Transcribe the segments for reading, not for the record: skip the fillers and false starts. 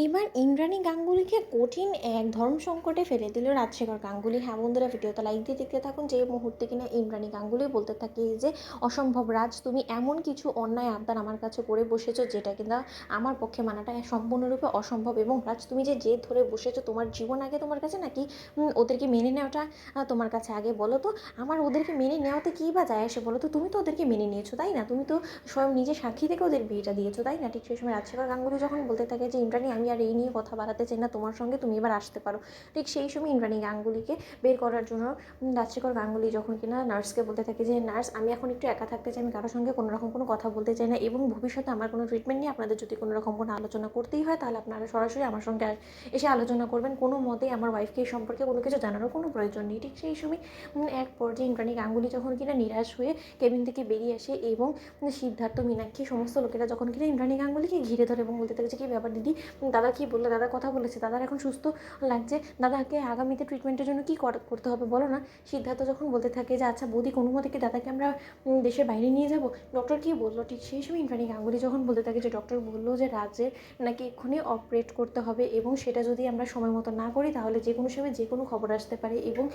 এবার ইন্দ্রাণী গাঙ্গুলিকে কঠিন এক ধর্ম সংকটে ফেলে দিল রাজশেখর গাঙ্গুলি। হ্যাঁ বন্ধুরা, ভিডিওটা লাইক দিয়ে দেখতে থাকুন। যে মুহূর্তে কিনা ইন্দ্রাণী গাঙ্গুলি বলতে থাকে যে অসম্ভব রাজ, তুমি এমন কিছু অন্যায় আবদার আমার কাছে করে বসেছো যেটা কিনা আমার পক্ষে মানাটা সম্পূর্ণরূপে অসম্ভব। এবং রাজ, তুমি যে জেদ ধরে বসেছো, তোমার জীবন আগে তোমার কাছে নাকি ওদেরকে মেনে নেওয়াটা তোমার কাছে আগে? বলো তো, আমার ওদেরকে মেনে নেওয়াতে কী বা যায় আসে বলো তো? তুমি তো ওদেরকে মেনে নিয়েছো, তাই না? তুমি তো স্বয়ং নিজে সাক্ষী থেকে ওদের বিয়েটা দিয়েছো, তাই না? ঠিক সেই সময় রাজশেখর গাঙ্গুলি যখন বলতে থাকে যে ইন্দ্রাণী, আমি আর এই নিয়ে কথা বাড়াতে চাই না তোমার সঙ্গে, তুমি এবার আসতে পারো। ঠিক সেই সময় ইন্দ্রাণী গাঙ্গুলিকে বের করার জন্য রাজশেখর গাঙ্গুলি যখন কিনা নার্সকে বলতে থাকে যে নার্স, আমি এখন একটু একা থাকতে চাই, আমি কারোর সঙ্গে কোনো রকম কোনো কথা বলতে চাই না, এবং ভবিষ্যতে আমার কোনো ট্রিটমেন্ট নিয়ে আপনাদের যদি কোনো রকম কোনো আলোচনা করতেই হয় তাহলে আপনারা সরাসরি আমার সঙ্গে এসে আলোচনা করবেন, কোনো মতেই আমার ওয়াইফকে এই সম্পর্কে কোনো কিছু জানানোর কোনো প্রয়োজন নেই। ঠিক সেই সময় এক পর্যায়ে ইন্দ্রাণী গাঙ্গুলি যখন কিনা নিরাশ হয়ে কেবিন থেকে বেরিয়ে আসে, এবং সিদ্ধার্থ, মীনাক্ষী সমস্ত লোকেরা যখন কিনা ইন্দ্রাণী গাঙ্গুলিকে ঘিরে ধরে এবং বলতে থাকে যে কী ব্যাপার দিদি, দাদা কী বললো, দাদা কথা বলেছে, দাদার এখন সুস্থ লাগছে, দাদাকে আগামীতে ট্রিটমেন্টের জন্য কী করতে হবে বলো না। সিদ্ধার্থ যখন বলতে থাকে যে আচ্ছা বৌদি, কোনো মতে কি দাদাকে আমরা দেশের বাইরে নিয়ে যাব, ডক্টর কী বললো? ঠিক সেই সময় ইন্দ্রাণী গাঙ্গুলি যখন বলতে থাকে যে ডক্টর বললো যে রাজের নাকি এক্ষুনি অপারেট করতে হবে, এবং সেটা যদি আমরা সময় মতো না করি তাহলে যে কোনো সময় যে কোনো খবর আসতে পারে, এবং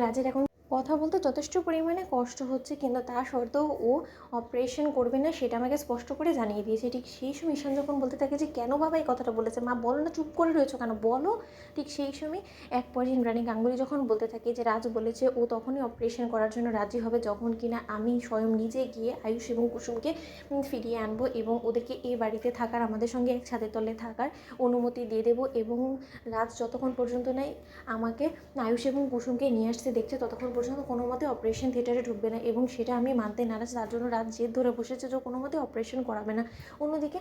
রাজের এখন কথা বলতে যথেষ্ট পরিমাণে কষ্ট হচ্ছে, কিন্তু তা সত্ত্বেও ও অপারেশন করবে না, সেটা আমাকে স্পষ্ট করে জানিয়ে দিয়েছে। ঠিক সেই সময় ঈশান যখন বলতে থাকে যে কেন বাবা এই কথাটা বলেছে, মা বলো না, চুপ করে রয়েছো কেন, বলো। ঠিক সেই সময় এক পর্যায়ে ইন্দ্রাণী গাঙ্গুলি যখন বলতে থাকে যে রাজ বলেছে ও তখনই অপারেশন করার জন্য রাজি হবে যখন কিনা আমি স্বয়ং নিজে গিয়ে আয়ুষ এবং কুসুমকে ফিরিয়ে আনবো, এবং ওদেরকে এই বাড়িতে থাকার, আমাদের সঙ্গে এক ছাদের তলে থাকার অনুমতি দিয়ে দেবো, এবং রাজ যতক্ষণ পর্যন্ত নেয় আমাকে আয়ুষ এবং কুসুমকে নিয়ে আসতে দেখছে ততক্ষণ পর্যন্ত কোনো মতে অপারেশন থিয়েটারে ঢুকবে না, এবং সেটা আমি মানতে নারাজ। তার জন্য রাত জেদ ধরে বসেছে যে কোনো মতে অপারেশন করাবে না। অন্যদিকে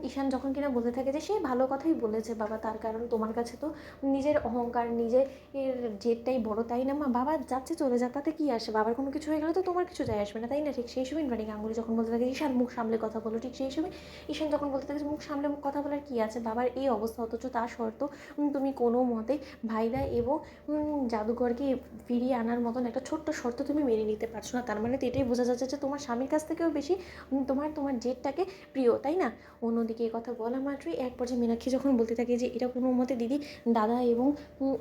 ঈশান যখন কিনা বলতে থাকে যে সে ভালো কথাই বলেছে বাবা, তার কারণ তোমার কাছে তো নিজের অহংকার, নিজের জেদটাই বড়, তাই না মা? বাবা যাচ্ছে চলে যাক, তাতে কী আসে, বাবার কোনো কিছু হয়ে গেলে তো তোমার কিছু যায় আসবে না, তাই না? ঠিক সেই সময় ইন্দ্রাণী গাঙ্গুলি যখন বলতে থাকে ঈশান মুখ সামলে কথা বলো। ঠিক সেই সময় ঈশান যখন বলতে থাকে মুখ সামলে কথা বলার কী আছে, বাবার এই অবস্থা, অথচ তার শর্ত তুমি কোনো মতে ভাইরা এবং জাদুঘরকে ফিরিয়ে আনার মতন একটা ছোট্ট শর্ত তুমি মেনে নিতে পারছো না। তার মানে তো এটাই বোঝা যাচ্ছে যে তোমার স্বামীর কাছ থেকেও বেশি তোমার জেদটাকে প্রিয়, তাই না? অন্যদিকে এই কথা বলা মাত্রই এক পর্যায়ে মীনাক্ষী যখন বলতে থাকে যে এটা কোনো মতে দিদি, দাদা এবং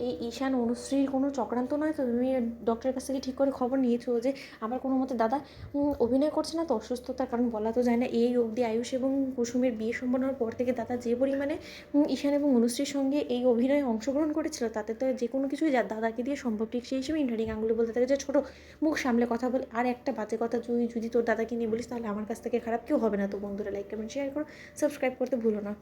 এই ঈশান অনুশ্রীর কোনো চক্রান্ত নয় তো? তুমি ডক্টরের কাছ থেকে ঠিক করে খবর নিয়েছো যে আবার কোনো মতে দাদা অভিনয় করছে না তো অসুস্থতার? কারণ বলা তো যায় না, এই অবধি আয়ুষ এবং কুসুমের বিয়ে সম্পন্ন হওয়ার পর থেকে দাদা যে পরিমাণে ঈশান এবং অনুশ্রীর সঙ্গে এই অভিনয়ে অংশগ্রহণ করেছিল, তাতে তো যে কোনো কিছুই দাদাকে দিয়ে সম্ভব। ঠিক সেই সময় ইন্দ্রাণী গাঙ্গুলি বলতে থাকে যে ছোটো, মুখ সামলে কথা বল, আর একটা বাজে কথা যদি তোর দাদাকে নিয়ে বলিস তাহলে আমার কাছ থেকে খারাপ কেউ হবে না। তো বন্ধুরা, লাইক কমেন্ট শেয়ার করো, সাবস্ক্রাইব করতে ভুলো না।